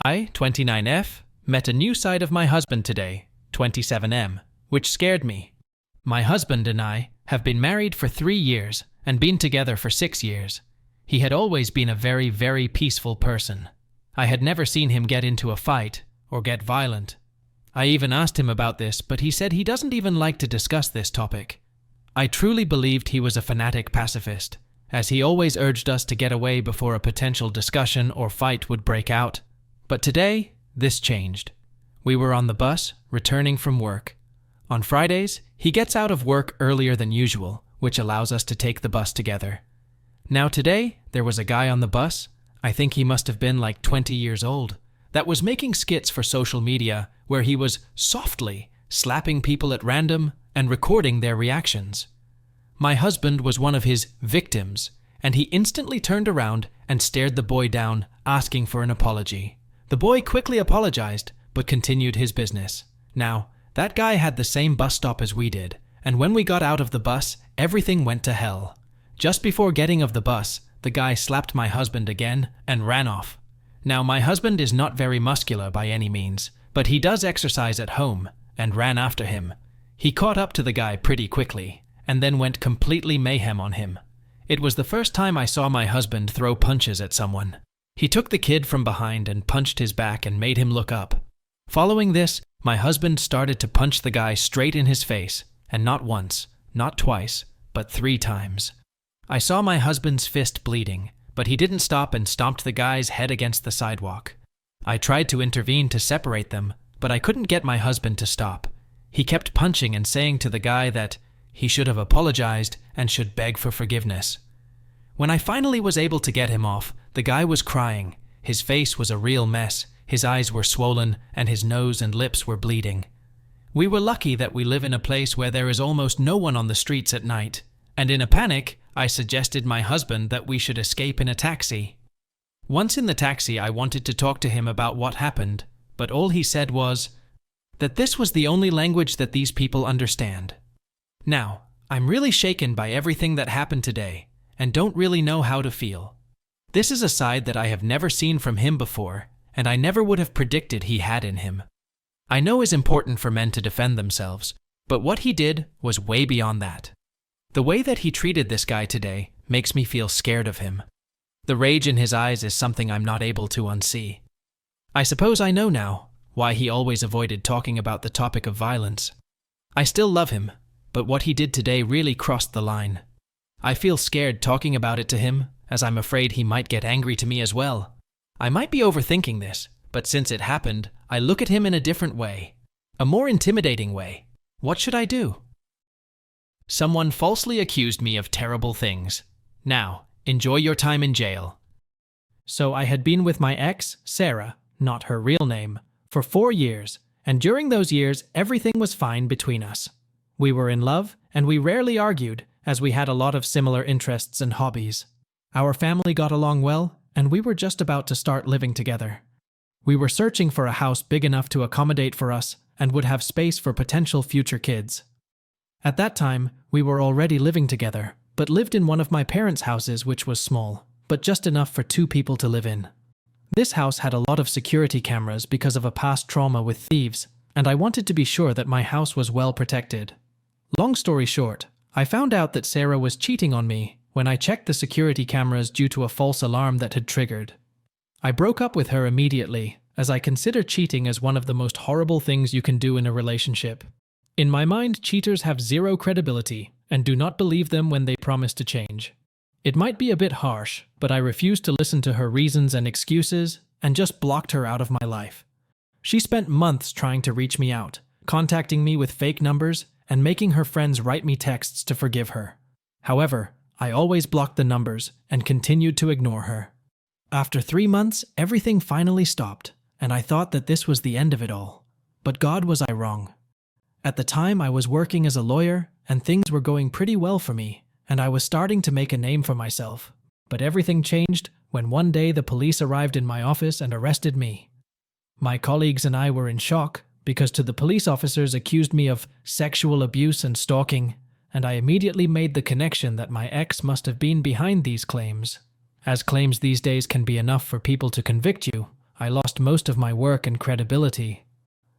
I, 29F, met a new side of my husband today, 27M, which scared me. My husband and I have been married for 3 years and been together for 6 years. He had always been a very, very peaceful person. I had never seen him get into a fight or get violent. I even asked him about this, but he said he doesn't even like to discuss this topic. I truly believed he was a fanatic pacifist, as he always urged us to get away before a potential discussion or fight would break out. But today, this changed. We were on the bus, returning from work. On Fridays, he gets out of work earlier than usual, which allows us to take the bus together. Now today, there was a guy on the bus, I think he must have been like 20 years old, that was making skits for social media where he was softly slapping people at random and recording their reactions. My husband was one of his victims, and he instantly turned around and stared the boy down, asking for an apology. The boy quickly apologized, but continued his business. Now, that guy had the same bus stop as we did, and when we got out of the bus, everything went to hell. Just before getting off the bus, the guy slapped my husband again and ran off. Now, my husband is not very muscular by any means, but he does exercise at home, and ran after him. He caught up to the guy pretty quickly, and then went completely mayhem on him. It was the first time I saw my husband throw punches at someone. He took the kid from behind and punched his back and made him look up. Following this, my husband started to punch the guy straight in his face, and not once, not twice, but 3 times. I saw my husband's fist bleeding, but he didn't stop and stomped the guy's head against the sidewalk. I tried to intervene to separate them, but I couldn't get my husband to stop. He kept punching and saying to the guy that he should have apologized and should beg for forgiveness. When I finally was able to get him off, the guy was crying. His face was a real mess, his eyes were swollen, and his nose and lips were bleeding. We were lucky that we live in a place where there is almost no one on the streets at night, and in a panic, I suggested my husband that we should escape in a taxi. Once in the taxi, I wanted to talk to him about what happened, but all he said was that this was the only language that these people understand. Now, I'm really shaken by everything that happened today, and don't really know how to feel. This is a side that I have never seen from him before, and I never would have predicted he had in him. I know it's important for men to defend themselves, but what he did was way beyond that. The way that he treated this guy today makes me feel scared of him. The rage in his eyes is something I'm not able to unsee. I suppose I know now why he always avoided talking about the topic of violence. I still love him, but what he did today really crossed the line. I feel scared talking about it to him, as I'm afraid he might get angry to me as well. I might be overthinking this, but since it happened, I look at him in a different way. A more intimidating way. What should I do? Someone falsely accused me of terrible things. Now, enjoy your time in jail. So I had been with my ex, Sarah, not her real name, for 4 years, and during those years, everything was fine between us. We were in love, and we rarely argued, as we had a lot of similar interests and hobbies. Our family got along well, and we were just about to start living together. We were searching for a house big enough to accommodate for us and would have space for potential future kids. At that time, we were already living together, but lived in one of my parents' houses, which was small, but just enough for 2 people to live in. This house had a lot of security cameras because of a past trauma with thieves, and I wanted to be sure that my house was well protected. Long story short, I found out that Sarah was cheating on me when I checked the security cameras due to a false alarm that had triggered. I broke up with her immediately, as I consider cheating as one of the most horrible things you can do in a relationship. In my mind, cheaters have 0 credibility and do not believe them when they promise to change. It might be a bit harsh, but I refused to listen to her reasons and excuses and just blocked her out of my life. She spent months trying to reach me out, contacting me with fake numbers and making her friends write me texts to forgive her. However, I always blocked the numbers and continued to ignore her. After 3 months, everything finally stopped, and I thought that this was the end of it all. But God, was I wrong. At the time, I was working as a lawyer, and things were going pretty well for me, and I was starting to make a name for myself. But everything changed when one day the police arrived in my office and arrested me. My colleagues and I were in shock, because the police officers accused me of sexual abuse and stalking, and I immediately made the connection that my ex must have been behind these claims. As claims these days can be enough for people to convict you, I lost most of my work and credibility.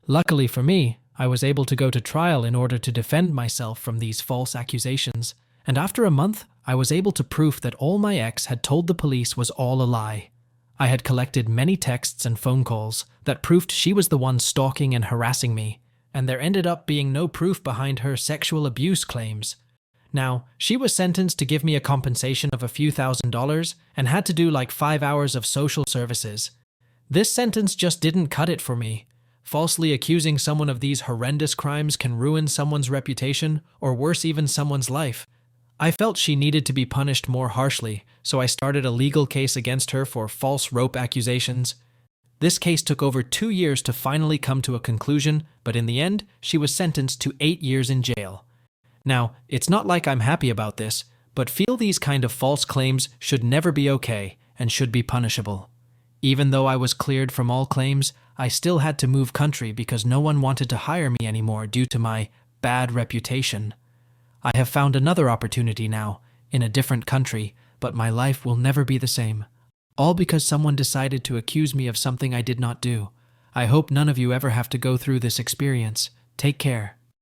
Luckily for me, I was able to go to trial in order to defend myself from these false accusations, and after a month, I was able to prove that all my ex had told the police was all a lie. I had collected many texts and phone calls that proved she was the one stalking and harassing me, and there ended up being no proof behind her sexual abuse claims. Now, she was sentenced to give me a compensation of a few $1,000s and had to do like 5 hours of social services. This sentence just didn't cut it for me. Falsely accusing someone of these horrendous crimes can ruin someone's reputation, or worse, even someone's life. I felt she needed to be punished more harshly, so I started a legal case against her for false rope accusations. This case took over 2 years to finally come to a conclusion, but in the end, she was sentenced to 8 years in jail. Now, it's not like I'm happy about this, but feel these kind of false claims should never be okay and should be punishable. Even though I was cleared from all claims, I still had to move country because no one wanted to hire me anymore due to my bad reputation. I have found another opportunity now, in a different country, but my life will never be the same. All because someone decided to accuse me of something I did not do. I hope none of you ever have to go through this experience. Take care.